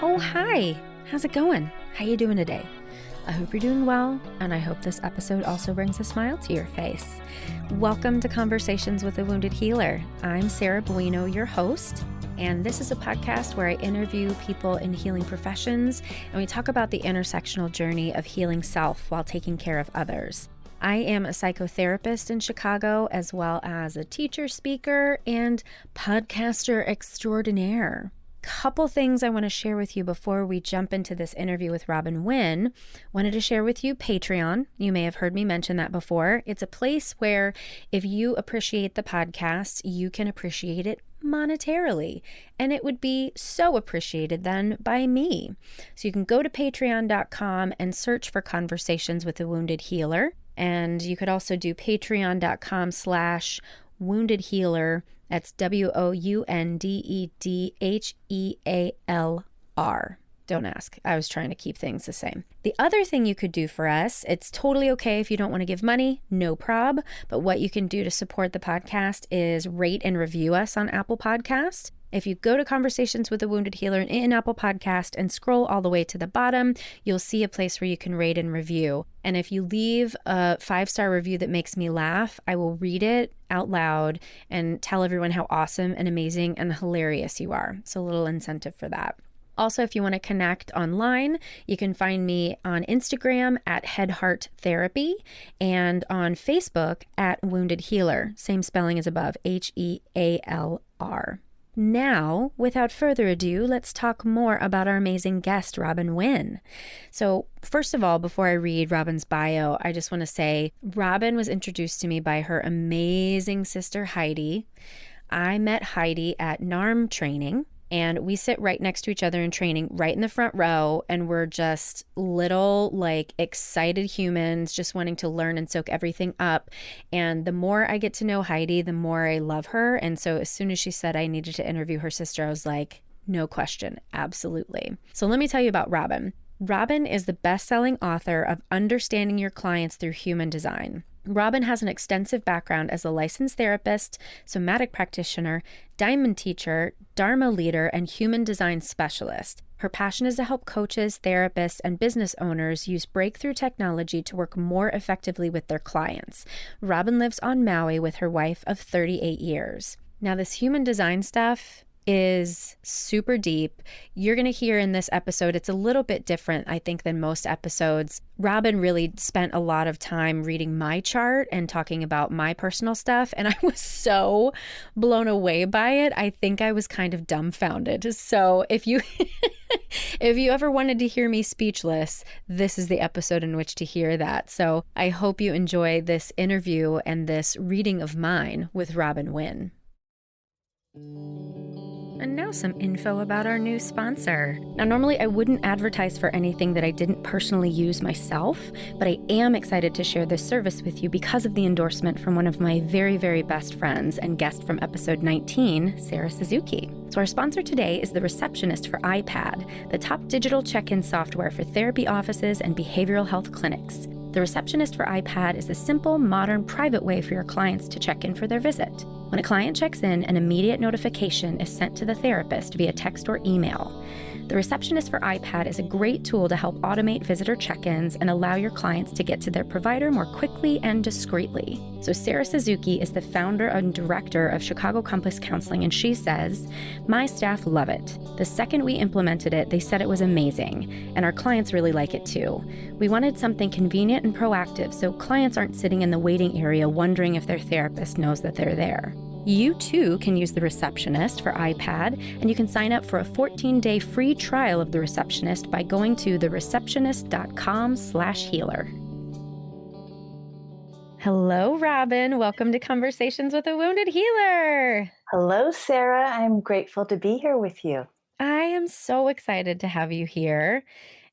Oh, hi. How's it going? How you doing today? I hope you're doing well, and I hope this episode also brings a smile to your face. Welcome to Conversations with a Wounded Healer. I'm Sarah Bueno, your host, and this is a podcast where I interview people in healing professions, and we talk about the intersectional journey of healing self while taking care of others. I am a psychotherapist in Chicago, as well as a teacher, speaker, and podcaster extraordinaire. Couple things I want to share with you before we jump into this interview with Robin Winn. Wanted to share with you Patreon. You may have heard me mention that before. It's a place where if you appreciate the podcast, you can appreciate it monetarily, and it would be so appreciated then by me. So you can go to patreon.com and search for Conversations with a Wounded Healer, and you could also do patreon.com/wounded healer. That's WOUNDEDHEALR. Don't ask. I was trying to keep things the same. The other thing you could do for us, it's totally okay if you don't want to give money, no prob. But what you can do to support the podcast is rate and review us on Apple Podcast. If you go to Conversations with a Wounded Healer in Apple Podcast and scroll all the way to the bottom, you'll see a place where you can rate and review. And if you leave a 5-star review that makes me laugh, I will read it out loud and tell everyone how awesome and amazing and hilarious you are. So a little incentive for that. Also, if you want to connect online, you can find me on Instagram at Headheart Therapy and on Facebook at Wounded Healer. Same spelling as above, HEALR. Now, without further ado, let's talk more about our amazing guest, Robin Winn. So first of all, before I read Robin's bio, I just want to say Robin was introduced to me by her amazing sister, Heidi. I met Heidi at NARM training, and we sit right next to each other in training, right in the front row, and we're just little, excited humans just wanting to learn and soak everything up. And the more I get to know Heidi, the more I love her. And so as soon as she said I needed to interview her sister, I was like, no question, absolutely. So let me tell you about Robin. Robin is the best-selling author of Understanding Your Clients Through Human Design. Robin has an extensive background as a licensed therapist, somatic practitioner, diamond teacher, Dharma leader, and human design specialist. Her passion is to help coaches, therapists, and business owners use breakthrough technology to work more effectively with their clients. Robin lives on Maui with her wife of 38 years. Now, this human design stuff is super deep. You're going to hear in this episode, it's a little bit different, I think, than most episodes. Robin really spent a lot of time reading my chart and talking about my personal stuff, and I was so blown away by it. I think I was kind of dumbfounded. So if you if you ever wanted to hear me speechless, this is the episode in which to hear that. So I hope you enjoy this interview and this reading of mine with Robin Winn. And now some info about our new sponsor. Now, normally I wouldn't advertise for anything that I didn't personally use myself, but I am excited to share this service with you because of the endorsement from one of my very, very best friends and guest from episode 19, Sarah Suzuki. So our sponsor today is The Receptionist for iPad, the top digital check-in software for therapy offices and behavioral health clinics. The Receptionist for iPad is a simple, modern, private way for your clients to check in for their visit. When a client checks in, an immediate notification is sent to the therapist via text or email. The Receptionist for iPad is a great tool to help automate visitor check-ins and allow your clients to get to their provider more quickly and discreetly. So Sarah Suzuki is the founder and director of Chicago Compass Counseling, and she says, "My staff love it. The second we implemented it, they said it was amazing, and our clients really like it too. We wanted something convenient and proactive so clients aren't sitting in the waiting area wondering if their therapist knows that they're there." You too can use The Receptionist for iPad, and you can sign up for a 14-day free trial of The Receptionist by going to thereceptionist.com/healer. Hello, Robin. Welcome to Conversations with a Wounded Healer. Hello, Sarah. I'm grateful to be here with you. I am so excited to have you here.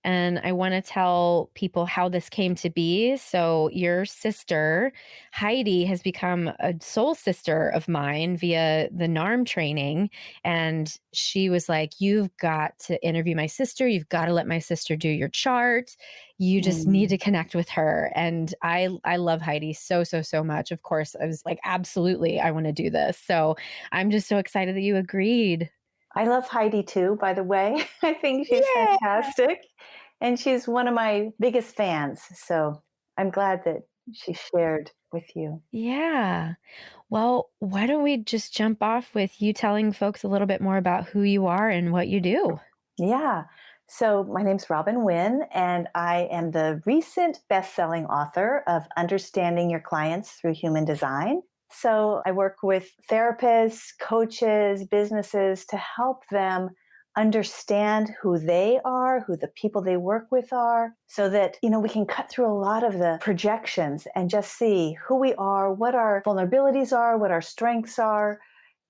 And I want to tell people how this came to be. So your sister, Heidi, has become a soul sister of mine via the NARM training. And she was like, "You've got to interview my sister. You've got to let my sister do your chart. You just need to connect with her." And I love Heidi so, so, so much. Of course, I was like, absolutely, I want to do this. So I'm just so excited that you agreed. I love Heidi too, by the way. I think she's Yeah. fantastic. And she's one of my biggest fans. So I'm glad that she shared with you. Yeah. Well, why don't we just jump off with you telling folks a little bit more about who you are and what you do? Yeah. So my name's Robin Winn, and I am the recent best-selling author of Understanding Your Clients Through Human Design. So I work with therapists, coaches, businesses to help them understand who they are, who the people they work with are, so that, we can cut through a lot of the projections and just see who we are, what our vulnerabilities are, what our strengths are,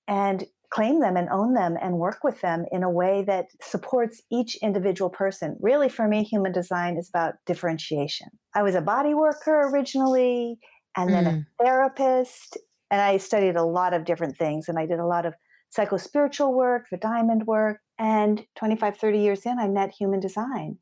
and claim them and own them and work with them in a way that supports each individual person. Really, for me, human design is about differentiation. I was a body worker originally, and then a Mm, therapist, and I studied a lot of different things, and I did a lot of psychospiritual work, the diamond work, and 25, 30 years in, I met human design.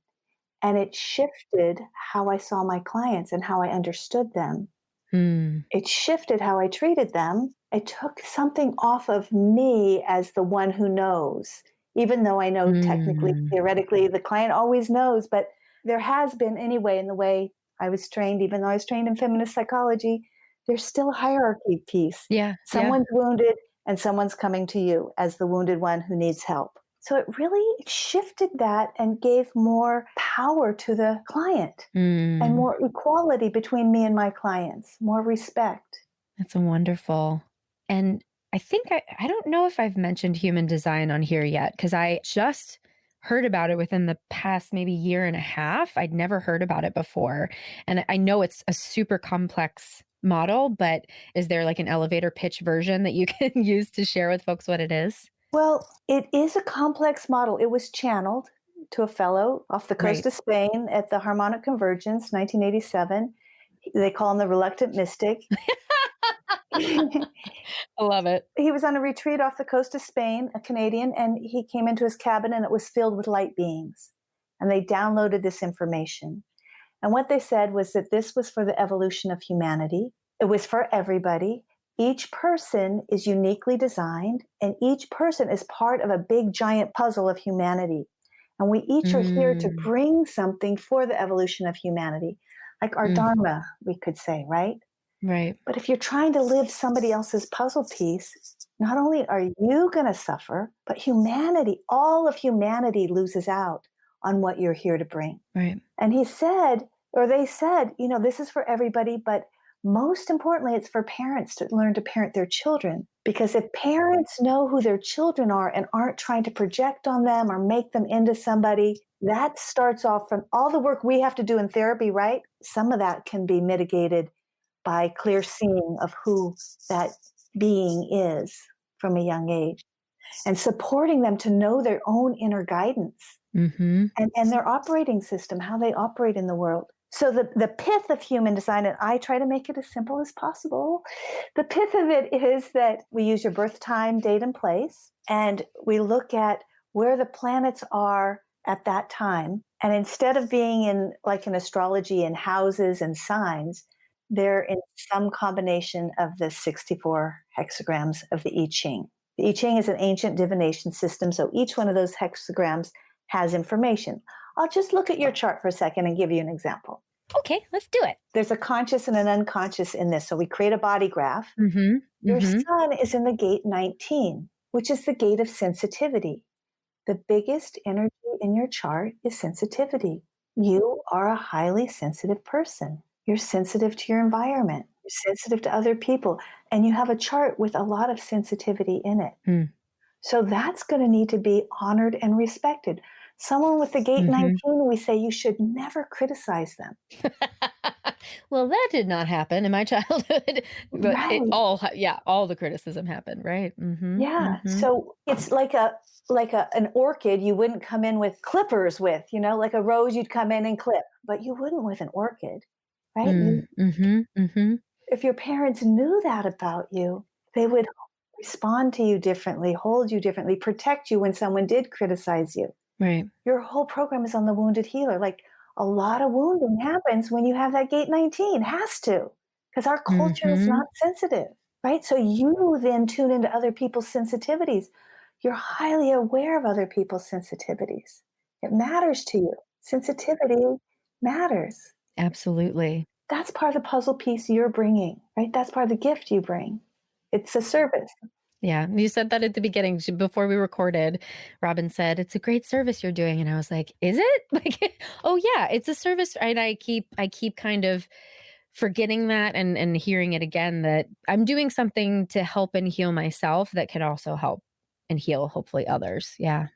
And it shifted how I saw my clients and how I understood them. mm, It shifted how I treated them. It took something off of me as the one who knows, even though I know technically, mm. theoretically, the client always knows. But there has been, anyway, in the way I was trained, even though I was trained in feminist psychology, there's still a hierarchy piece. Yeah, yeah. Someone's wounded and someone's coming to you as the wounded one who needs help. So it really shifted that and gave more power to the client and Mm. more equality between me and my clients, more respect. That's a wonderful. And I think I don't know if I've mentioned human design on here yet because I just heard about it within the past maybe year and a half. I'd never heard about it before. And I know it's a super complex model, but is there like an elevator pitch version that you can use to share with folks what it is? Well, it is a complex model. It was channeled to a fellow off the coast Right. of Spain at the Harmonic Convergence, 1987. They call him the reluctant mystic. He I love it. was on a retreat off the coast of Spain, a Canadian, and he came into his cabin and it was filled with light beings. And they downloaded this information. And what they said was that this was for the evolution of humanity. It was for everybody. Each person is uniquely designed, and each person is part of a big, giant puzzle of humanity. And we each are here to Mm, bring something for the evolution of humanity, like our mm, Dharma, we could say, right? right. But if you're trying to live somebody else's puzzle piece, not only are you going to suffer, but humanity, all of humanity loses out on what you're here to bring. Right. And he said, or they said, this is for everybody, but most importantly, it's for parents to learn to parent their children. Because if parents know who their children are and aren't trying to project on them or make them into somebody, that starts off from all the work we have to do in therapy, right? Some of that can be mitigated by clear seeing of who that being is from a young age and supporting them to know their own inner guidance Mm-hmm. and their operating system, how they operate in the world. So the pith of human design, and I try to make it as simple as possible. The pith of it is that we use your birth time, date, and place, and we look at where the planets are at that time. And instead of being in like in astrology in houses and signs, they're in some combination of the 64 hexagrams of the I Ching. The I Ching is an ancient divination system, so each one of those hexagrams has information. I'll just look at your chart for a second and give you an example. Okay, let's do it. There's a conscious and an unconscious in this. So we create a body graph. Mm-hmm. Your Mm-hmm. sun is in the gate 19, which is the gate of sensitivity. The biggest energy in your chart is sensitivity. You are a highly sensitive person. You're sensitive to your environment. You're sensitive to other people. And you have a chart with a lot of sensitivity in it. Mm. So that's going to need to be honored and respected. Someone with the gate Mm-hmm. 19, we say you should never criticize them. Well, that did not happen in my childhood, but it Right. all, yeah, all the criticism happened, right? Mm-hmm. Yeah. Mm-hmm. So it's like an orchid you wouldn't come in with clippers with, like a rose you'd come in and clip, but you wouldn't with an orchid, right? Mm, mm-hmm. Mm-hmm. If your parents knew that about you, they would respond to you differently, hold you differently, protect you when someone did criticize you. Right. Your whole program is on the wounded healer. Like a lot of wounding happens when you have that gate 19, has to, because our culture is Mm-hmm. not sensitive, right? So you then tune into other people's sensitivities. You're highly aware of other people's sensitivities. It matters to you. Sensitivity matters. Absolutely. That's part of the puzzle piece you're bringing, right? That's part of the gift you bring. It's a service. Yeah, you said that at the beginning before we recorded. Robin said, "It's a great service you're doing." And I was like, "Is it?" Like, "Oh yeah, it's a service." And I keep kind of forgetting that and hearing it again that I'm doing something to help and heal myself that can also help and heal hopefully others. Yeah,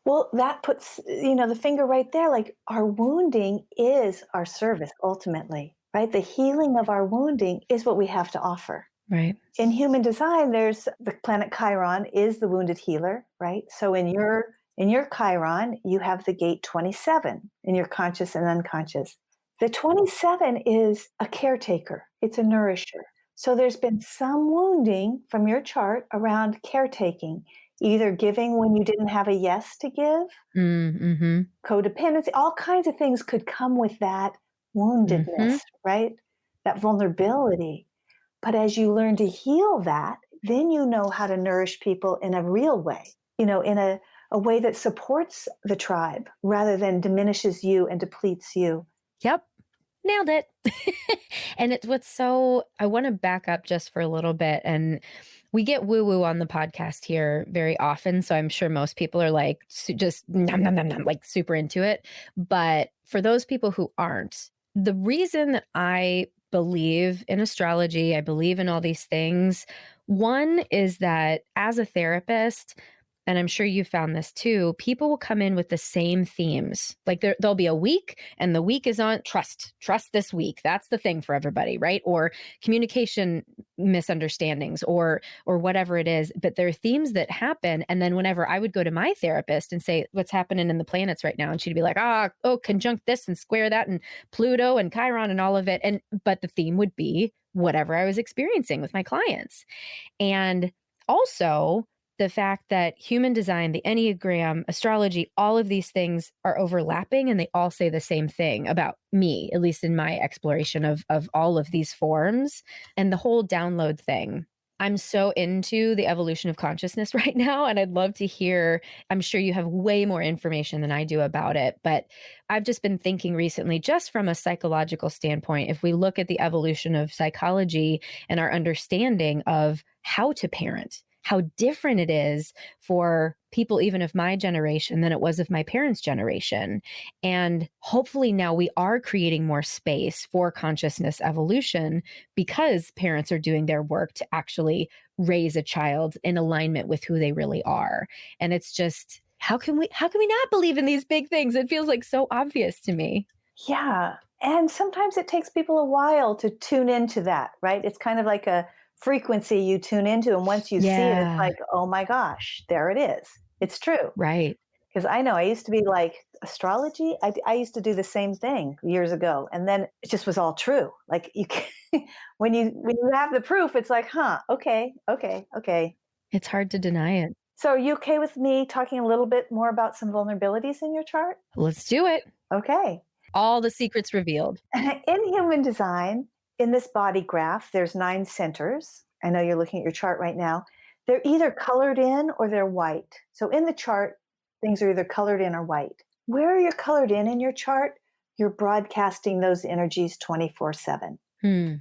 Well, that puts, the finger right there. Like our wounding is our service ultimately, right? The healing of our wounding is what we have to offer. right. In human design, there's the planet Chiron is the wounded healer, right? So in your Chiron, you have the gate 27 in your conscious and unconscious. The 27 is a caretaker, it's a nourisher. So there's been some wounding from your chart around caretaking, either giving when you didn't have a yes to give, Mm-hmm. codependency, all kinds of things could come with that Mm-hmm. woundedness, right? That vulnerability. But as you learn to heal that, then you know how to nourish people in a real way, in a way that supports the tribe rather than diminishes you and depletes you. Yep. Nailed it. And it's what's so, I want to back up just for a little bit. And we get woo woo on the podcast here very often. So I'm sure most people are like, just nom, nom, nom, nom, like super into it. But for those people who aren't, the reason that I believe in astrology, I believe in all these things, one is that as a therapist, and I'm sure you found this too, people will come in with the same themes. Like there'll be a week and the week is on trust this week. That's the thing for everybody, right? Or communication misunderstandings or whatever it is. But there are themes that happen. And then whenever I would go to my therapist and say, what's happening in the planets right now? And she'd be like, conjunct this and square that and Pluto and Chiron and all of it. But the theme would be whatever I was experiencing with my clients. And also, the fact that human design, the Enneagram, astrology, all of these things are overlapping and they all say the same thing about me, at least in my exploration of all of these forms and the whole download thing. I'm so into the evolution of consciousness right now, and I'd love to hear. I'm sure you have way more information than I do about it, but I've just been thinking recently, just from a psychological standpoint, if we look at the evolution of psychology and our understanding of how to parent, how different it is for people even of my generation than it was of my parents' generation. And hopefully now we are creating more space for consciousness evolution because parents are doing their work to actually raise a child in alignment with who they really are. And it's just how can we not believe in these big things? It feels like so obvious to me. Yeah. And sometimes it takes people a while to tune into that, right? It's kind of like a frequency you tune into. And once you see it, it's Yeah, like, oh my gosh, there it is. It's true. right. Because I know I used to be like, astrology? I used to do the same thing years ago. And then it just was all true. Like you can, when you have the proof, it's like, huh, okay, okay, okay. It's hard to deny it. So are you okay with me talking a little bit more about some vulnerabilities in your chart? Let's do it. Okay. All the secrets revealed. In human design, in this body graph, there's 9 centers. I know you're looking at your chart right now. They're either colored in or they're white. So in the chart, things are either colored in or white. Where you're colored in your chart, you're broadcasting those energies 24/7. Hmm.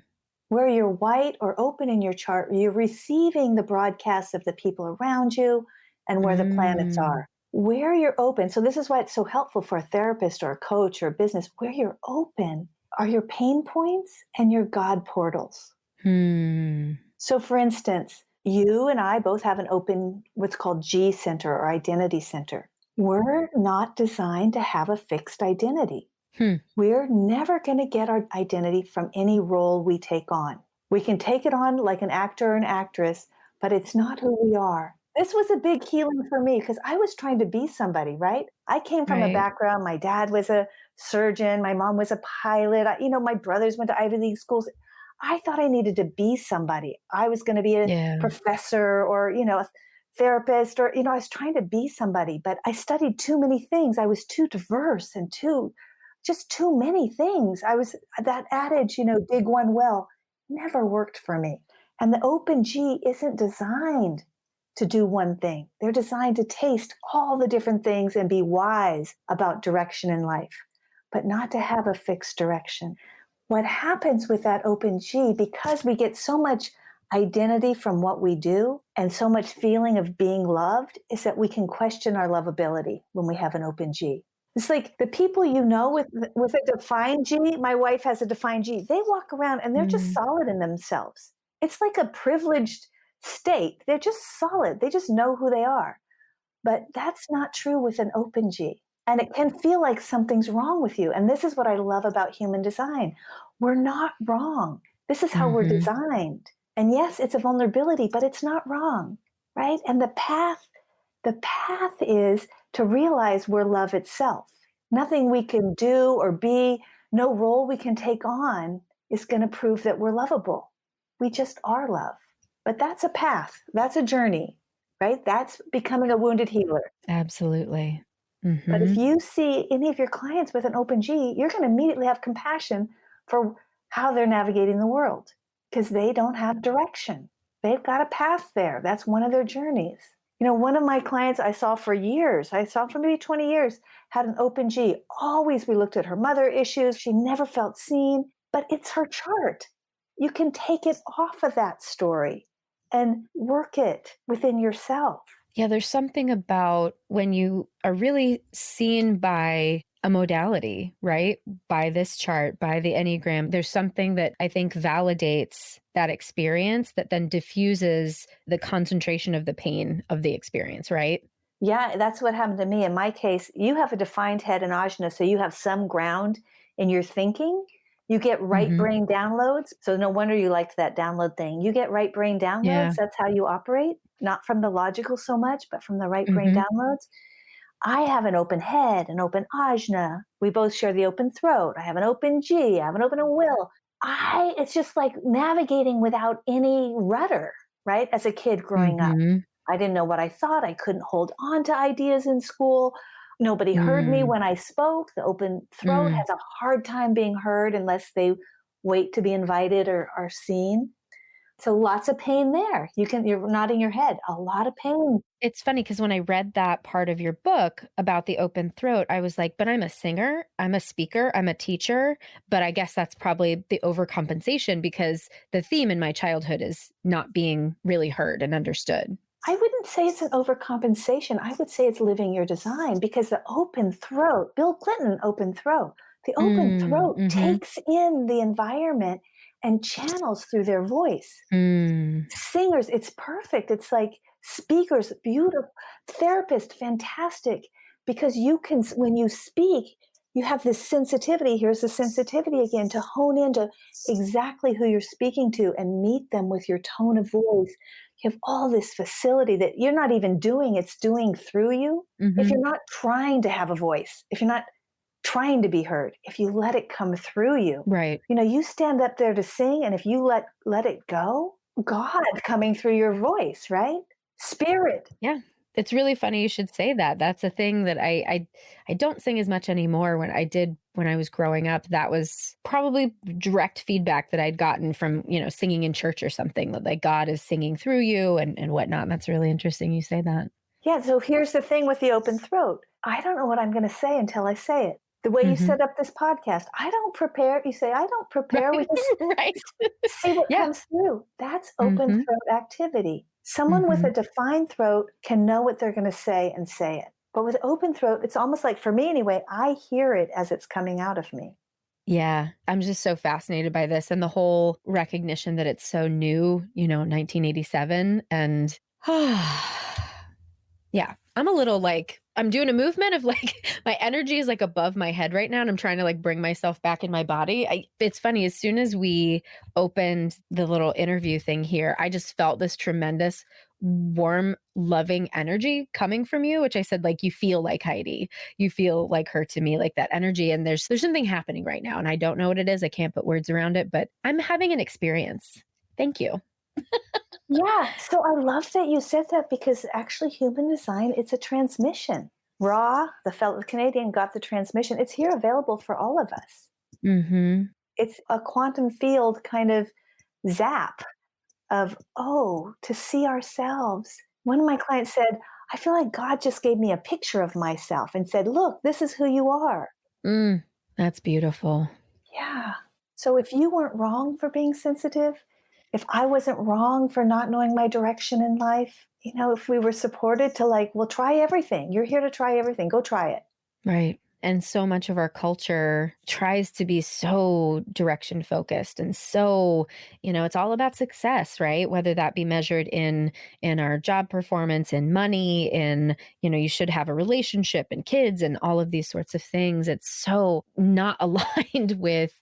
Where you're white or open in your chart, you're receiving the broadcasts of the people around you and where the planets Mm. are. Where you're open, so this is why it's so helpful for a therapist or a coach or a business, where you're open are your pain points and your God portals. Hmm. So, for instance, you and I both have an open, what's called G center or identity center. We're not designed to have a fixed identity. Hmm. We're never going to get our identity from any role we take on. We can take it on like an actor or an actress, but it's not who we are. This was a big healing for me because I was trying to be somebody, right? I came from a Right. background. My dad was a surgeon. My mom was a pilot. My brothers went to Ivy League schools. I thought I needed to be somebody. I was going to be a Yeah. professor or, a therapist or, I was trying to be somebody, but I studied too many things. I was too diverse and just too many things. I was that adage, dig one well, never worked for me. And the open G isn't designed to do one thing. They're designed to taste all the different things and be wise about direction in life, but not to have a fixed direction. What happens with that open G, because we get so much identity from what we do and so much feeling of being loved, is that we can question our lovability when we have an open G. It's like the people you know with a defined G, my wife has a defined G, they walk around and they're just Mm. solid in themselves. It's like a privileged state. They're just solid. They just know who they are. But that's not true with an open G. And it can feel like something's wrong with you. And this is what I love about human design. We're not wrong. This is how we're Mm-hmm. designed. And yes, it's a vulnerability, but it's not wrong, right? And the path is to realize we're love itself. Nothing we can do or be, no role we can take on is going to prove that we're lovable. We just are love. But that's a path, that's a journey, right? That's becoming a wounded healer. Absolutely. But Mm-hmm. if you see any of your clients with an open G, you're going to immediately have compassion for how they're navigating the world because they don't have direction. They've got a path there. That's one of their journeys. You know, one of my clients I saw for years, I saw for maybe 20 years, had an open G. Always we looked at her mother issues. She never felt seen, but it's her chart. You can take it off of that story and work it within yourself. Yeah, there's something about when you are really seen by a modality, right? By this chart, by the Enneagram, there's something that I think validates that experience that then diffuses the concentration of the pain of the experience, right? Yeah, that's what happened to me. In my case, you have a defined head and ajna, so you have some ground in your thinking. You get right Mm-hmm. brain downloads. So no wonder you liked that download thing. You get right brain downloads. Yeah. That's how you operate, not from the logical so much, but from the right brain Mm-hmm. downloads. I have an open head, an open ajna. We both share the open throat. I have an open G. I have an open will. It's just like navigating without any rudder, right? As a kid growing up. Mm-hmm. I didn't know what I thought. I couldn't hold on to ideas in school. Nobody heard me Mm. when I spoke. The open throat Mm. has a hard time being heard unless they wait to be invited or are seen. So lots of pain there. You're nodding your head. A lot of pain. It's funny because when I read that part of your book about the open throat, I was like, but I'm a singer, I'm a speaker, I'm a teacher. But I guess that's probably the overcompensation because the theme in my childhood is not being really heard and understood. I wouldn't say it's an overcompensation. I would say it's living your design because the open throat, Bill Clinton open throat, the open Mm, throat mm-hmm. takes in the environment and channels through their voice. Mm, Singers, it's perfect. It's like speakers, beautiful. Therapist, fantastic. Because when you speak, you have this sensitivity. Here's the sensitivity again to hone into exactly who you're speaking to and meet them with your tone of voice. You have all this facility that you're not even doing, it's doing through you. If mm-hmm. you're not trying to have a voice, if you're not trying to be heard, if you let it come through you, Right. you stand up there to sing, and if you let it go, God coming through your voice, right? Spirit. Yeah. It's really funny you should say that. That's a thing that I don't sing as much anymore. When I did when I was growing up, that was probably direct feedback that I'd gotten from, singing in church or something, that like God is singing through you and whatnot. And that's really interesting you say that. Yeah, so here's the thing with the open throat. I don't know what I'm going to say until I say it. The way you Hmm. set up this podcast, I don't prepare. You say, I don't prepare. We Right. just Right. see what Yeah. comes through. That's open Hmm. throat activity. Someone with a Hmm. defined throat can know what they're going to say and say it. But with open throat, it's almost like, for me anyway, I hear it as it's coming out of me. Yeah. I'm just so fascinated by this and the whole recognition that it's so new, 1987. And yeah, I'm a little like, I'm doing a movement of like, my energy is like above my head right now. And I'm trying to like bring myself back in my body. It's funny, as soon as we opened the little interview thing here, I just felt this tremendous, warm, loving energy coming from you, which I said, like, you feel like Heidi, you feel like her to me, like that energy. And there's something happening right now. And I don't know what it is. I can't put words around it, but I'm having an experience. Thank you. Yeah, so I love that you said that because actually, human design, it's a transmission. Ra, the fellow Canadian, got the transmission. It's here available for all of us. Mm-hmm. It's a quantum field kind of zap of, oh, to see ourselves One of my clients said, I feel like God just gave me a picture of myself and said, look, this is who you are. Mm, that's beautiful. Yeah. So if you weren't wrong for being sensitive, if I wasn't wrong for not knowing my direction in life, if we were supported to like, well, try everything. You're here to try everything. Go try it. Right. And so much of our culture tries to be so direction focused and so, it's all about success, right? Whether that be measured in our job performance, in money, in, you should have a relationship and kids and all of these sorts of things. It's so not aligned with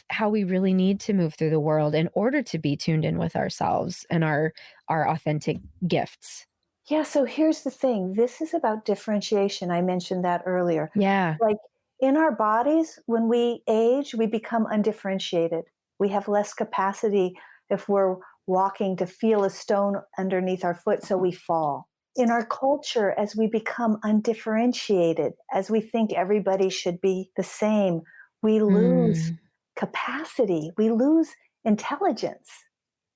how we really need to move through the world in order to be tuned in with ourselves and our authentic gifts. Yeah, so here's the thing. This is about differentiation. I mentioned that earlier. Yeah. Like in our bodies, when we age, we become undifferentiated. We have less capacity if we're walking to feel a stone underneath our foot, so we fall. In our culture, as we become undifferentiated, as we think everybody should be the same, we lose Mm. capacity, we lose intelligence,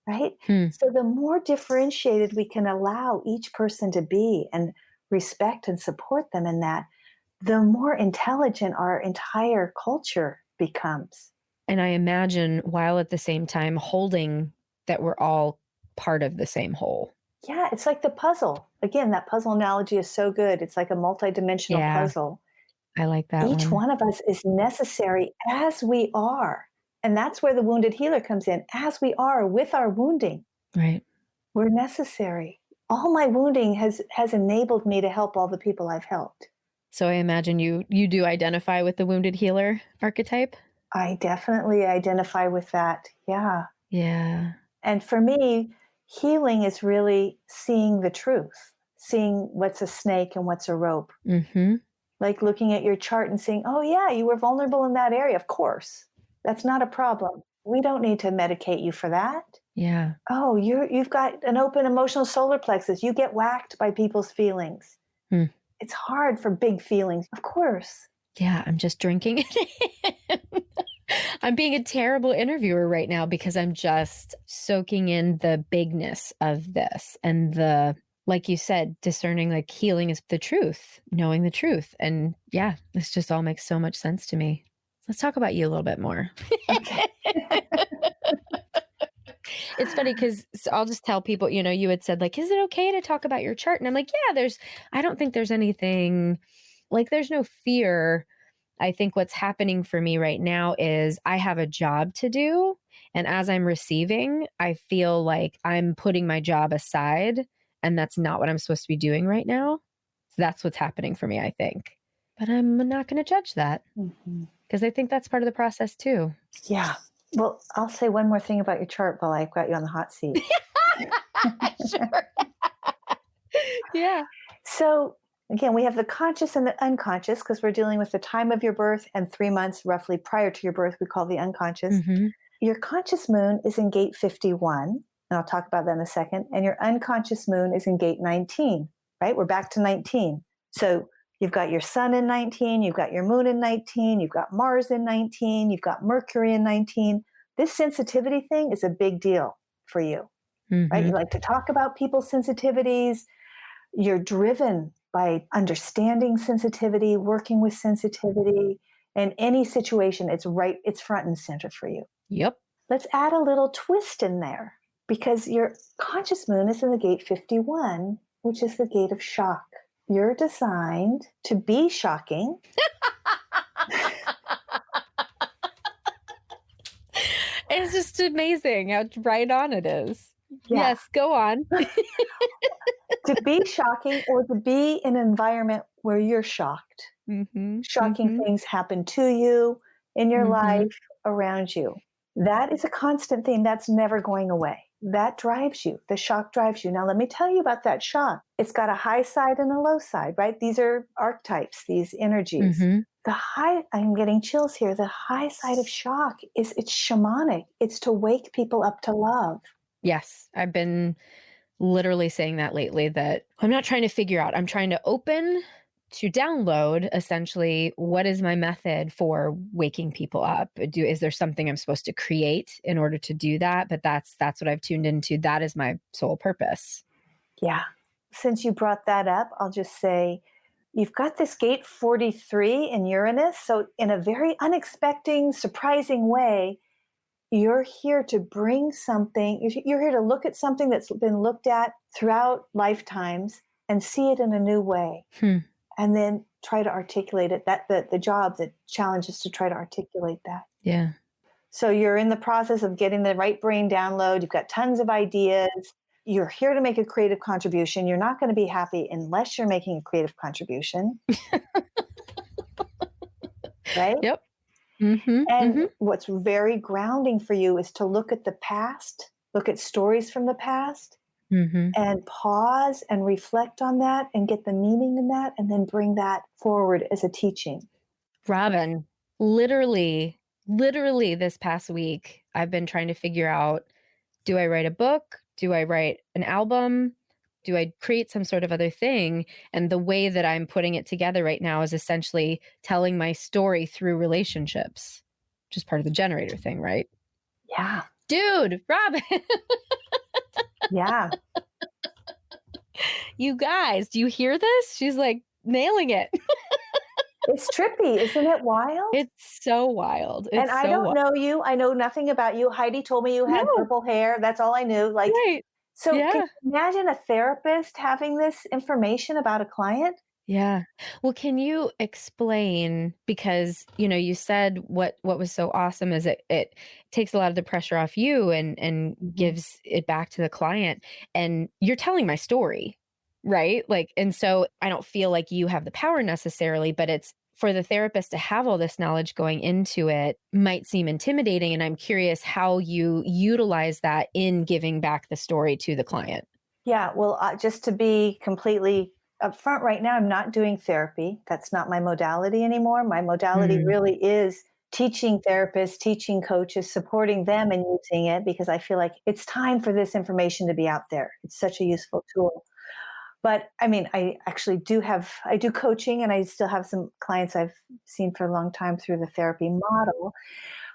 right? Hmm. So the more differentiated we can allow each person to be and respect and support them in that, the more intelligent our entire culture becomes. And I imagine while at the same time holding that we're all part of the same whole. Yeah, it's like the puzzle. Again, that puzzle analogy is so good. It's like a multidimensional Yeah, puzzle. I like that Each one. one of us is necessary as we are. And that's where the wounded healer comes in. As we are with our wounding, Right. we're necessary. All my wounding has enabled me to help all the people I've helped. So I imagine you do identify with the wounded healer archetype? I definitely identify with that. Yeah. Yeah. And for me, healing is really seeing the truth, seeing what's a snake and what's a rope. Mhm. Like looking at your chart and saying, oh, yeah, you were vulnerable in that area. Of course. That's not a problem. We don't need to medicate you for that. Yeah. Oh, you've got an open emotional solar plexus. You get whacked by people's feelings. Hmm. It's hard for big feelings. Of course. Yeah, I'm just drinking it in. I'm being a terrible interviewer right now because I'm just soaking in the bigness of this and like you said, discerning like healing is the truth, knowing the truth. And yeah, this just all makes so much sense to me. Let's talk about you a little bit more. Okay. It's funny because I'll just tell people, you had said like, is it okay to talk about your chart? And I'm like, yeah, I don't think there's anything like, there's no fear. I think what's happening for me right now is I have a job to do. And as I'm receiving, I feel like I'm putting my job aside. And that's not what I'm supposed to be doing right now. So that's what's happening for me, I think. But I'm not going to judge that Mhm. because I think that's part of the process too. Yeah. Well, I'll say one more thing about your chart while I've got you on the hot seat. Sure. Yeah. So, again, we have the conscious and the unconscious because we're dealing with the time of your birth and 3 months roughly prior to your birth, we call the unconscious. Hmm. Your conscious moon is in gate 51, and I'll talk about that in a second. And your unconscious moon is in gate 19, right? We're back to 19. So, you've got your sun in 19, you've got your moon in 19, you've got Mars in 19, you've got Mercury in 19. This sensitivity thing is a big deal for you, right? Hmm. You like to talk about people's sensitivities. You're driven by understanding sensitivity, working with sensitivity. In any situation, it's front and center for you. Yep. Let's add a little twist in there because your conscious moon is in the gate 51, which is the gate of shock. You're designed to be shocking. It's just amazing how right on it is. Yeah. Yes, go on. To be shocking or to be in an environment where you're shocked. Mhm, Shocking mhm, things happen to you in your mhm. life, around you. That is a constant theme that's never going away. That drives you. The shock drives you. Now, let me tell you about that shock. It's got a high side and a low side, right? These are archetypes, these energies. Mhm. The high, I'm getting chills here. The high side of shock it's shamanic. It's to wake people up to love. Yes, I've been literally saying that lately that I'm not trying to figure out. I'm trying to open to download essentially what is my method for waking people up. Is there something I'm supposed to create in order to do that? But that's what I've tuned into. That is my sole purpose. Yeah. since you brought that up, I'll just say you've got this gate 43 in Uranus. So, in a very unexpected, surprising way, you're here to bring something, you're here to look at something that's been looked at throughout lifetimes and see it in a new way. Hmm. And then try to articulate it. That the job, the challenge is to try to articulate that. Yeah. So you're in the process of getting the right brain download. You've got tons of ideas. You're here to make a creative contribution. You're not going to be happy unless you're making a creative contribution, right? Yep. Mm-hmm. And Mm-hmm. what's very grounding for you is to look at the past, look at stories from the past, Mm-hmm. and pause and reflect on that and get the meaning in that, and then bring that forward as a teaching. Robin, literally this past week, I've been trying to figure out, do I write a book? Do I write an album? Do I create some sort of other thing? And the way that I'm putting it together right now is essentially telling my story through relationships, which is part of the generator thing, right? Yeah. Dude, Robin, Yeah. you guys, do you hear this? She's like nailing it. It's trippy. Isn't it wild? It's so wild. And It's I so don't wild. know you. I know nothing about you. Heidi told me you had No, purple hair. That's all I knew. Like, right. so can Yeah. you imagine a therapist having this information about a client? Yeah. Well, can you explain, because you said what was so awesome is it takes a lot of the pressure off you and Mhm. gives it back to the client, and you're telling my story, right? Like, and so I don't feel like you have the power necessarily, but it's for the therapist to have all this knowledge going into it might seem intimidating, and I'm curious how you utilize that in giving back the story to the client. Yeah. Well, just to be completely upfront right now, I'm not doing therapy. That's not my modality anymore. My modality Mm, really is teaching therapists, teaching coaches, supporting them and using it because I feel like it's time for this information to be out there. It's such a useful tool. But I mean, I actually I do coaching and I still have some clients I've seen for a long time through the therapy model.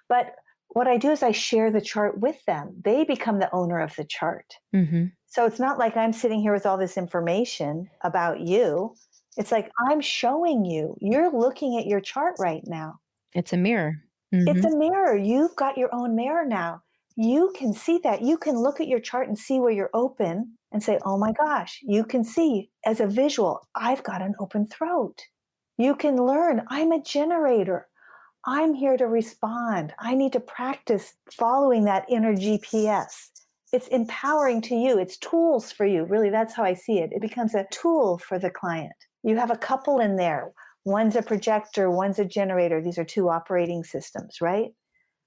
But what I do is I share the chart with them. They become the owner of the chart. hmm. So it's not like I'm sitting here with all this information about you. It's like I'm showing you. You're looking at your chart right now. It's a mirror. It's Hmm. a mirror. You've got your own mirror now. You can see that. You can look at your chart and see where you're open and say, oh my gosh, you can see as a visual, I've got an open throat. You can learn, I'm a generator. I'm here to respond. I need to practice following that inner GPS. It's empowering to you. It's tools for you. Really, that's how I see it. It becomes a tool for the client. You have a couple in there. One's a projector, one's a generator. These are two operating systems, right?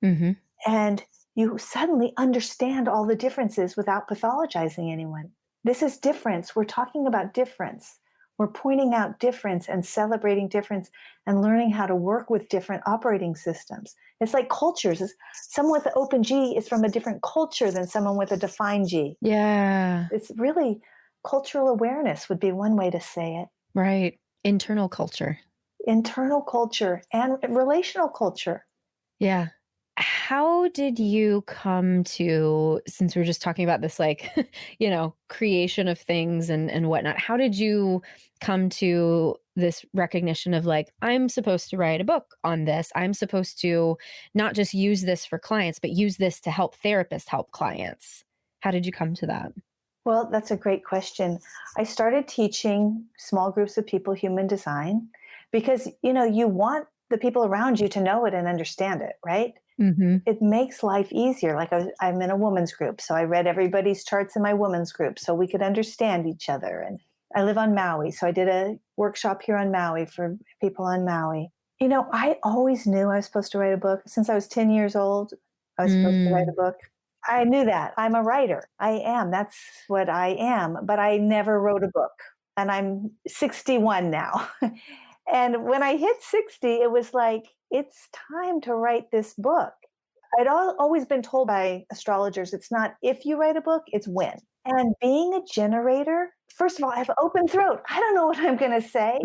Hmm. And you suddenly understand all the differences without pathologizing anyone. This is difference. We're talking about difference. We're pointing out difference and celebrating difference and learning how to work with different operating systems. It's like cultures. Someone with an open G is from a different culture than someone with a defined G. Yeah. It's really cultural awareness would be one way to say it. Right. Internal culture. Internal culture and relational culture. Yeah. How did you come to, since we're just talking about this, like, creation of things and whatnot, how did you come to this recognition of like, I'm supposed to write a book on this? I'm supposed to not just use this for clients, but use this to help therapists help clients. How did you come to that? Well, that's a great question. I started teaching small groups of people human design because, you want the people around you to know it and understand it, right? Mm-hmm. It makes life easier. Like I'm in a women's group, so I read everybody's charts in my women's group so we could understand each other. And I live on Maui, so I did a workshop here on Maui for people on Maui. I always knew I was supposed to write a book. Since I was 10 years old, I was supposed to write a Mm. book. I knew that. I'm a writer. I am. That's what I am. But I never wrote a book. And I'm 61 now. And when I hit 60, it was like, it's time to write this book. Always been told by astrologers, it's not if you write a book, it's when. And being a generator, first of all, I have open throat. I don't know what I'm going to say,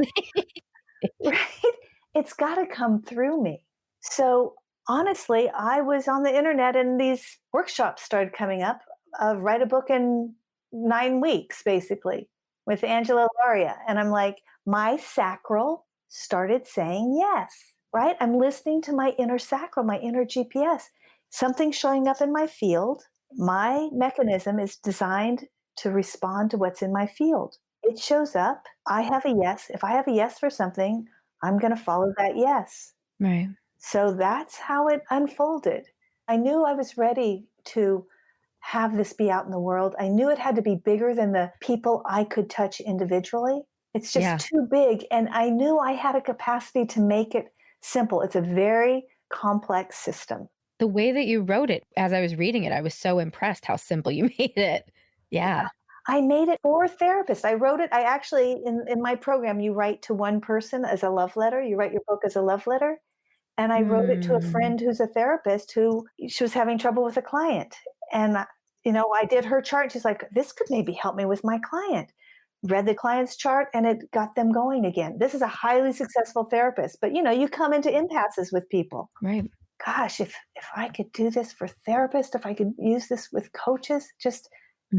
right? It's got to come through me. So honestly, I was on the internet and these workshops started coming up of write a book in 9 weeks, basically, with Angela Laria. And I'm like, my sacral started saying yes, right? I'm listening to my inner sacral, my inner GPS. Something showing up in my field. My mechanism is designed to respond to what's in my field. It shows up. I have a yes. If I have a yes for something, I'm going to follow that yes. Right. So that's how it unfolded. I knew I was ready to have this be out in the world. I knew it had to be bigger than the people I could touch individually. It's just Yeah. too big. And I knew I had a capacity to make it simple. It's a very complex system. The way that you wrote it, as I was reading it, I was so impressed how simple you made it. Yeah. I made it for therapists. I wrote it. I actually, in my program, you write to one person as a love letter. You write your book as a love letter. And I wrote it to a Mm, friend who's a therapist who she was having trouble with a client. And, I did her chart. She's like, this could maybe help me with my client. Read the client's chart and it got them going again. This is a highly successful therapist, but you come into impasses with people. right. Gosh, if I could do this for therapists, if I could use this with coaches, just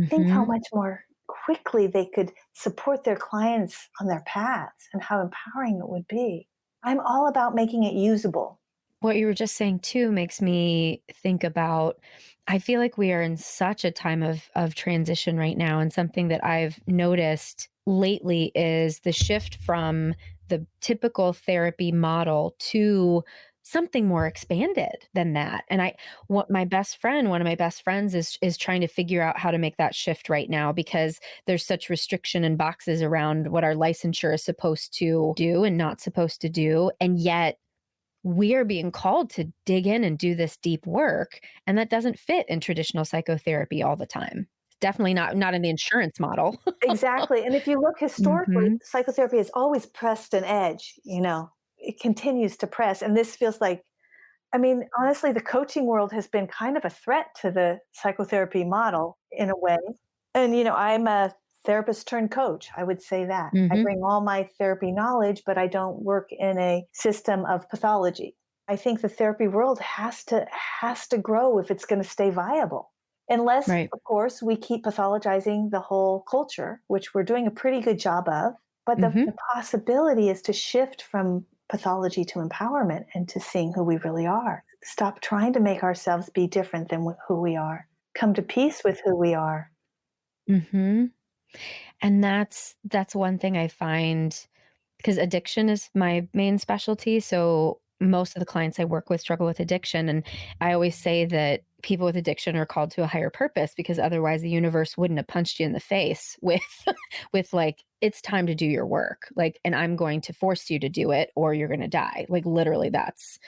think how Hmm. much more quickly they could support their clients on their paths and how empowering it would be. I'm all about making it usable. What you were just saying too makes me think about I feel like we are in such a time of transition right now. And something that I've noticed lately is the shift from the typical therapy model to something more expanded than that. And one of my best friends is trying to figure out how to make that shift right now because there's such restriction and boxes around what our licensure is supposed to do and not supposed to do. And yet we're being called to dig in and do this deep work, and that doesn't fit in traditional psychotherapy all the time. Definitely not in the insurance model. Exactly. And if you look historically, Mhm. psychotherapy has always pressed an edge, it continues to press. And this feels like, I mean, honestly, the coaching world has been kind of a threat to the psychotherapy model in a way. And, I'm a therapist turned coach. I would say that. I Mhm. bring all my therapy knowledge, but I don't work in a system of pathology. I think the therapy world has to grow if it's going to stay viable. Unless, Right. of course, we keep pathologizing the whole culture, which we're doing a pretty good job of. But the Mhm. possibility is to shift from pathology to empowerment and to seeing who we really are. Stop trying to make ourselves be different than who we are. Come to peace with who we are. Mhm. And that's one thing I find because addiction is my main specialty. So most of the clients I work with struggle with addiction. And I always say that people with addiction are called to a higher purpose because otherwise the universe wouldn't have punched you in the face with with like it's time to do your work. Like, and I'm going to force you to do it or you're going to die. Like literally that's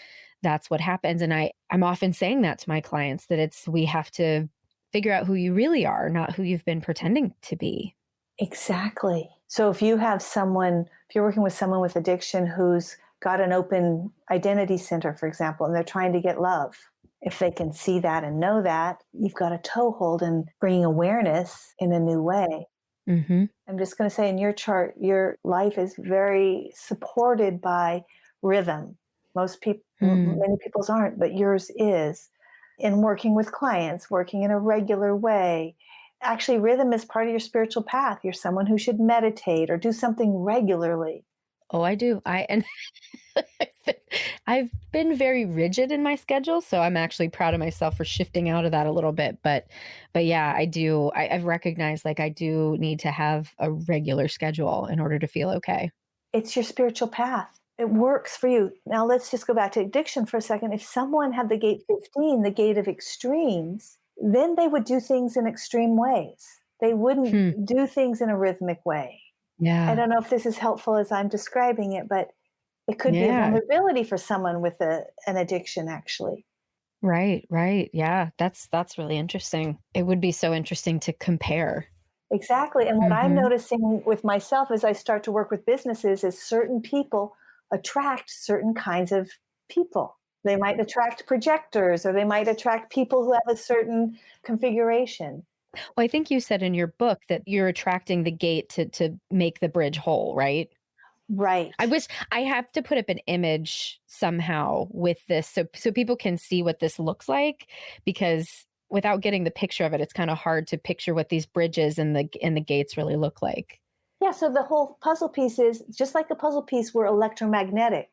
what happens. And I'm often saying that to my clients that it's we have to figure out who you really are, not who you've been pretending to be. Exactly. So if you're working with someone with addiction who's got an open identity center, for example, and they're trying to get love, if they can see that and know that, you've got a toehold in bringing awareness in a new way. Mhm. I'm just going to say in your chart, your life is very supported by rhythm. Most people, Mm. many people's aren't, but yours is. In working with clients, working in a regular way. Actually, rhythm is part of your spiritual path. You're someone who should meditate or do something regularly. Oh, I do. I and I've been very rigid in my schedule, so I'm actually proud of myself for shifting out of that a little bit. But yeah, I do. I've recognized like I do need to have a regular schedule in order to feel okay. It's your spiritual path. It works for you. Now, let's just go back to addiction for a second. If someone had the gate 15, the gate of extremes, then they would do things in extreme ways. They Hmm. wouldn't do things in a rhythmic way. I Yeah. don't know if this is helpful as I'm describing it, but it could be a Yeah. vulnerability for someone with an addiction, actually. Right. Right. Yeah. That's really interesting. It would be so interesting to compare. Exactly. And what I'm Hmm. noticing with myself as I start to work with businesses is certain people attract certain kinds of people. They might attract projectors or they might attract people who have a certain configuration. Well, I think you said in your book that you're attracting the gate to make the bridge whole, right? Right. I wish I have to put up an image somehow with this so people can see what this looks like because without getting the picture of it, it's kind of hard to picture what these bridges and the gates really look like. Yeah, so the whole puzzle piece is just like a puzzle piece, we're electromagnetic.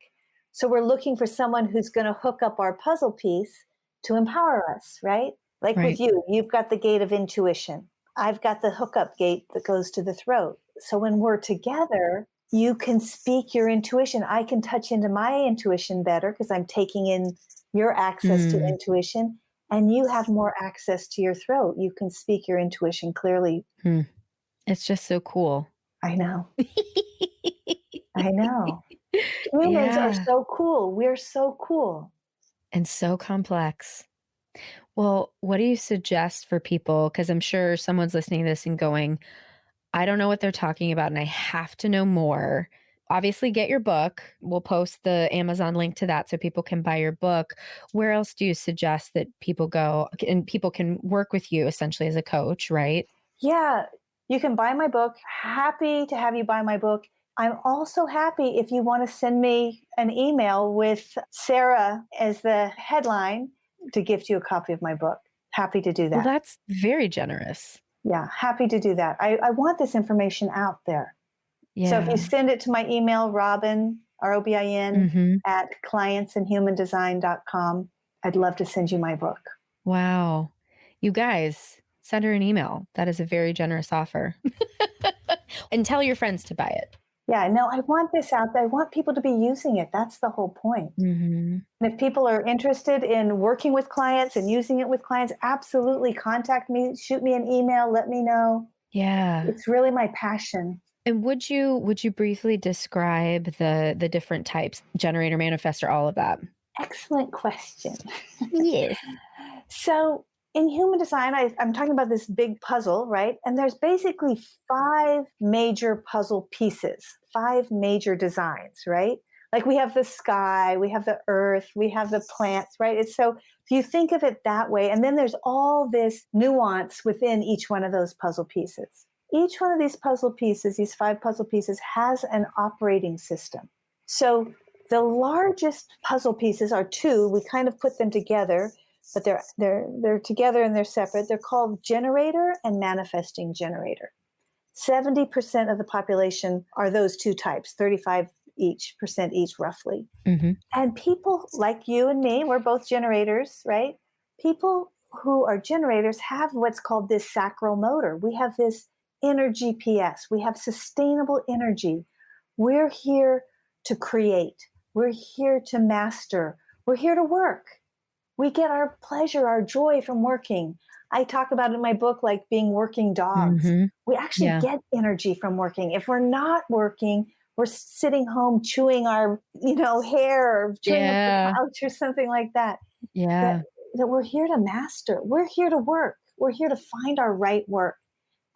So we're looking for someone who's going to hook up our puzzle piece to empower us, right? Like with Right. you, you've got the gate of intuition. I've got the hookup gate that goes to the throat. So when we're together, you can speak your intuition. I can touch into my intuition better because I'm taking in your access to Mm, intuition, and you have more access to your throat. You can speak your intuition clearly. mm. It's just so cool. I know. I know. Humans are Yeah, so cool. We're so cool. and so complex. Well, what do you suggest for people? Because I'm sure someone's listening to this and going, I don't know what they're talking about and I have to know more. Obviously, get your book. We'll post the Amazon link to that so people can buy your book. Where else do you suggest that people go and people can work with you essentially as a coach, right? Yeah, you can buy my book. Happy to have you buy my book. I'm also happy if you want to send me an email with Sarah as the headline to gift you a copy of my book. Happy to do Well, that. that's very generous. Yeah, happy to do that. I want this information out there. So if you Yeah. send it to my email, Robin, ROBIN, Hmm. at clientsandhumandesign.com, I'd love to send you my book. Wow. You guys, send her an email. That is a very generous offer. And tell your friends to buy it. Yeah, no, I want this out there. I want people to be using it. That's the whole point. Hmm. And if people are interested in working with clients and using it with clients, absolutely contact me, shoot me an email, let me know. Yeah. It's really my passion. And would you briefly describe the different types, generator, manifestor, all of that? Excellent question. Yes. So, in human design, I'm talking about this big puzzle, right? And there's basically five major puzzle pieces, five major designs, right? Like we have the sky, we have the earth, we have the plants, right? It's so if you think of it that way, and then there's all this nuance within each one of those puzzle pieces. Each one of these puzzle pieces, these five puzzle pieces, has an operating system. So the largest puzzle pieces are two. We kind of put them together, but they're together and they're separate. They're called generator and manifesting generator. 70% of the population are those two types, 35% each roughly. Hmm. And people like you and me, we're both generators, right? People who are generators have what's called this sacral motor. We have this inner GPS. We have sustainable energy. We're here to create. We're here to master. We're here to work. We get our pleasure, our joy from working. I talk about in my book like being working dogs. Hmm. We actually Yeah. get energy from working. If we're not working, we're sitting home chewing our, hair or chewing up the Yeah. couch or something like that. That Yeah. that we're here to master. We're here to work. We're here to find our right work.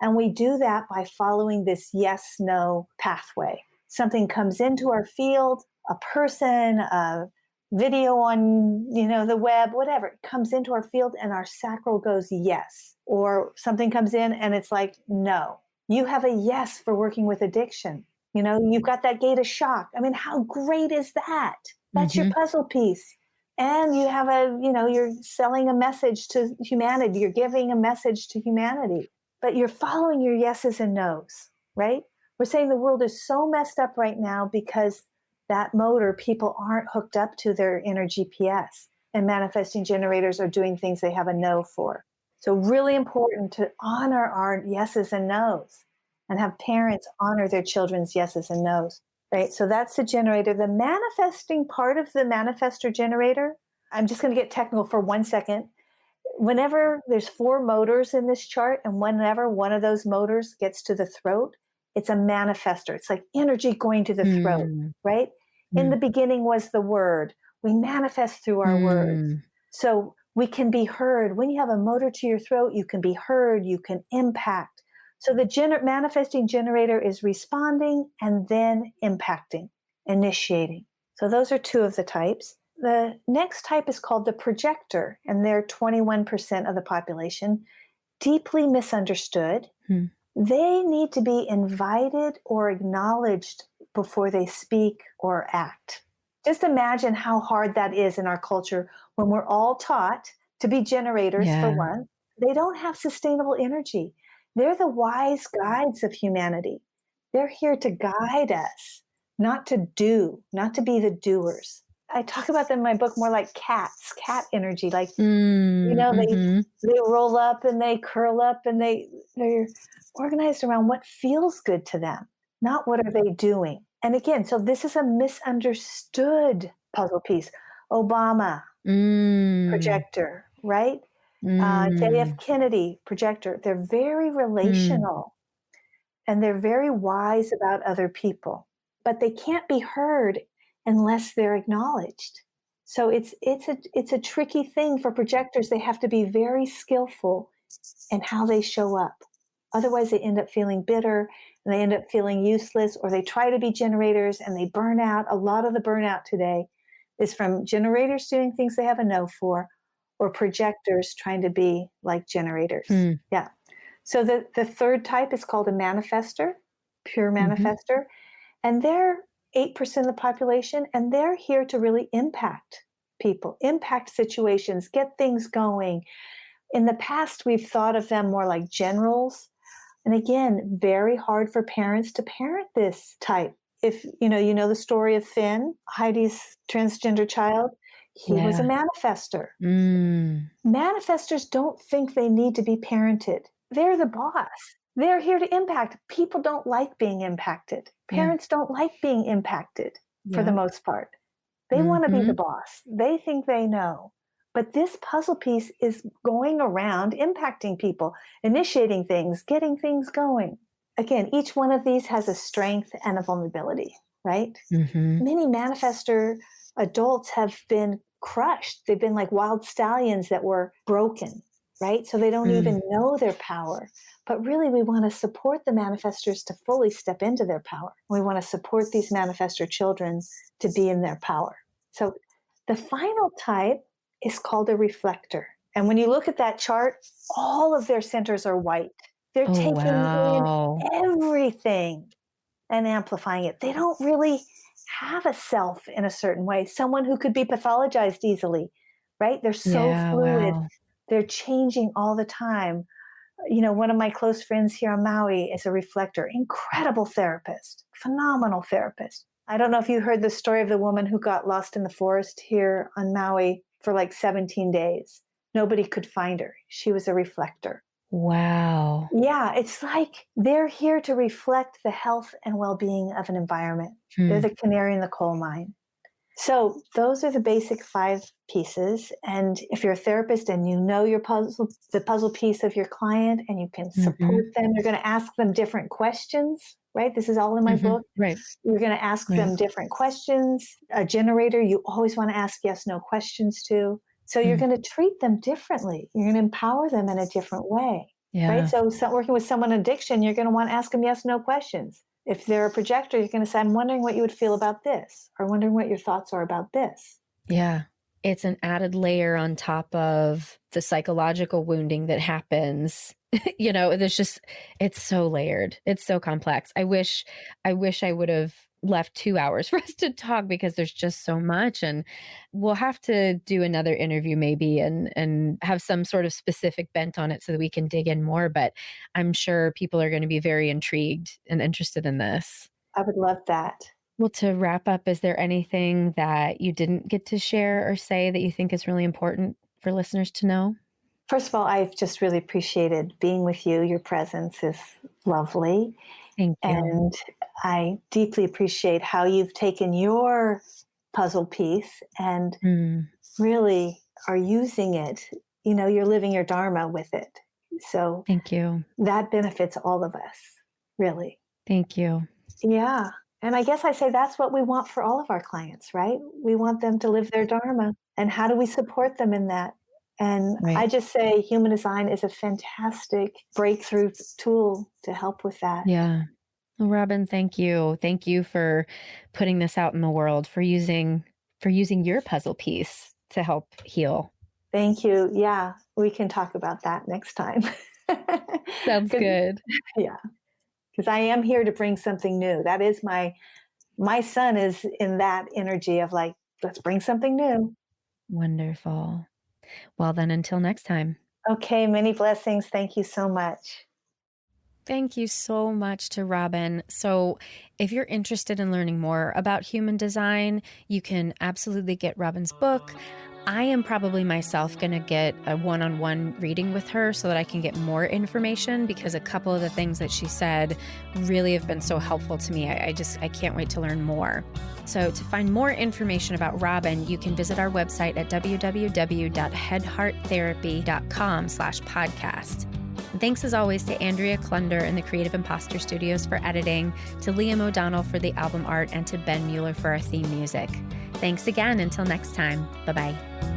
And we do that by following this yes no pathway. Something comes into our field, a person, a video on the web, whatever, it comes into our field and our sacral goes yes. Or something comes in and it's like, no. You have a yes for working with addiction. You've got that gate of shock. I mean, how great is that? That's your Hmm. puzzle piece. And you have you're selling a message to humanity. You're giving a message to humanity, but you're following your yeses and nos, right? We're saying the world is so messed up right now because that motor, people aren't hooked up to their inner GPS, and manifesting generators are doing things they have a no for. So, really important to honor our yeses and nos and have parents honor their children's yeses and nos, right? So, that's the generator. The manifesting part of the manifestor generator, I'm just going to get technical for 1 second. Whenever there's four motors in this chart, and whenever one of those motors gets to the throat, it's a manifester. It's like energy going to the throat, Mm, right? In the mm, beginning was the word. We manifest through our words. mm, So we can be heard. When you have a motor to your throat, you can be heard, you can impact. So the manifesting generator is responding and then impacting, initiating. So those are two of the types. The next type is called the projector, and they're 21% of the population, deeply misunderstood. mm. They need to be invited or acknowledged before they speak or act. Just imagine how hard that is in our culture when we're all taught to be generators, for Yeah. one. They don't have sustainable energy. They're the wise guides of humanity. They're here to guide us, not to do, not to be the doers. I talk about them in my book more like cats, cat energy. Like, Mm, mm-hmm. they roll up and they curl up and they're organized around what feels good to them, not what are they doing. And again, so this is a misunderstood puzzle piece. Obama, Mm, projector, right? JF mm, Kennedy, projector. They're very mm. relational and they're very wise about other people, but they can't be heard unless they're acknowledged. So it's a tricky thing for projectors. They have to be very skillful in how they show up. Otherwise, they end up feeling bitter and they end up feeling useless, or they try to be generators and they burn out. A lot of the burnout today is from generators doing things they have a no for, or projectors trying to be like generators. Hmm. Yeah. So the third type is called a manifester, pure Mm-hmm. manifester, and they're 8% of the population, and they're here to really impact people, impact situations, get things going. In the past, we've thought of them more like generals. And again, very hard for parents to parent this type. If you know the story of Finn, Heidi's transgender child, he was a Yeah. manifester. Mm, Manifestors don't think they need to be parented. They're the boss. They're here to impact. People don't like being impacted. yeah. Parents don't like being impacted for the Yeah. most part. They want to be the Mm-hmm. boss. They think they know. But this puzzle piece is going around impacting people, initiating things, getting things going. Again, each one of these has a strength and a vulnerability, right? Mm-hmm. Many manifester adults have been crushed. They've been like wild stallions that were broken, right? So they don't Mm, even know their power. But really, we want to support the manifestors to fully step into their power. We want to support these manifestor children to be in their power. So the final type is called a reflector. And when you look at that chart, all of their centers are white. They're oh, taking in wow. everything and amplifying it. They don't really have a self in a certain way, someone who could be pathologized easily, right? They're so Yeah. fluid, Wow. they're changing all the time. One of my close friends here on Maui is a reflector, incredible therapist, phenomenal therapist. I don't know if you heard the story of the woman who got lost in the forest here on Maui for like 17 days. Nobody could find her. She was a reflector. Wow. Yeah, it's like they're here to reflect the health and well being of an environment. They're Hmm. the canary in the coal mine. So, those are the basic five pieces. And if you're a therapist and you know the puzzle piece of your client, and you can Mm-hmm. support them, you're going to ask them different questions, right? This is all in my Mm-hmm. book. Right. You're going to ask Right. them different questions. A generator, you always want to ask yes, no questions to. So you're Mm, going to treat them differently. You're going to empower them in a different way, right? yeah. So working with someone in addiction, you're going to want to ask them yes, no questions. If they're a projector, you're going to say, I'm wondering what you would feel about this, or wondering what your thoughts are about this. Yeah. It's an added layer on top of the psychological wounding that happens. There's just, it's so layered. It's so complex. I wish I would have left 2 hours for us to talk because there's just so much. And we'll have to do another interview maybe and have some sort of specific bent on it so that we can dig in more. But I'm sure people are going to be very intrigued and interested in this. I would love that. Well, to wrap up, is there anything that you didn't get to share or say that you think is really important for listeners to know? First of all, I've just really appreciated being with you. Your presence is lovely. Thank you. And I deeply appreciate how you've taken your puzzle piece and Mm, really are using it. You're living your Dharma with it. So thank you. that benefits all of us, really. Thank you. Yeah. And I guess I say that's what we want for all of our clients, right? We want them to live their Dharma. And how do we support them in that? And I Right. just say human design is a fantastic breakthrough tool to help with that. Yeah. Well, Robin, thank you. Thank you for putting this out in the world, for using your puzzle piece to help heal. Thank you. Yeah, we can talk about that next time. Sounds 'Cause- good. yeah, because I am here to bring something new. That is my son is in that energy of like, let's bring something new. Wonderful. Well, then until next time. Okay, many blessings. Thank you so much. Thank you so much to Robin. So if you're interested in learning more about human design, you can absolutely get Robin's book. I am probably myself going to get a one-on-one reading with her so that I can get more information, because a couple of the things that she said really have been so helpful to me. I can't wait to learn more. So to find more information about Robin, you can visit our website at www.headhearttherapy.com/podcast. And thanks as always to Andrea Klunder and the Creative Imposter Studios for editing, to Liam O'Donnell for the album art, and to Ben Mueller for our theme music. Thanks again. Until next time. Bye-bye.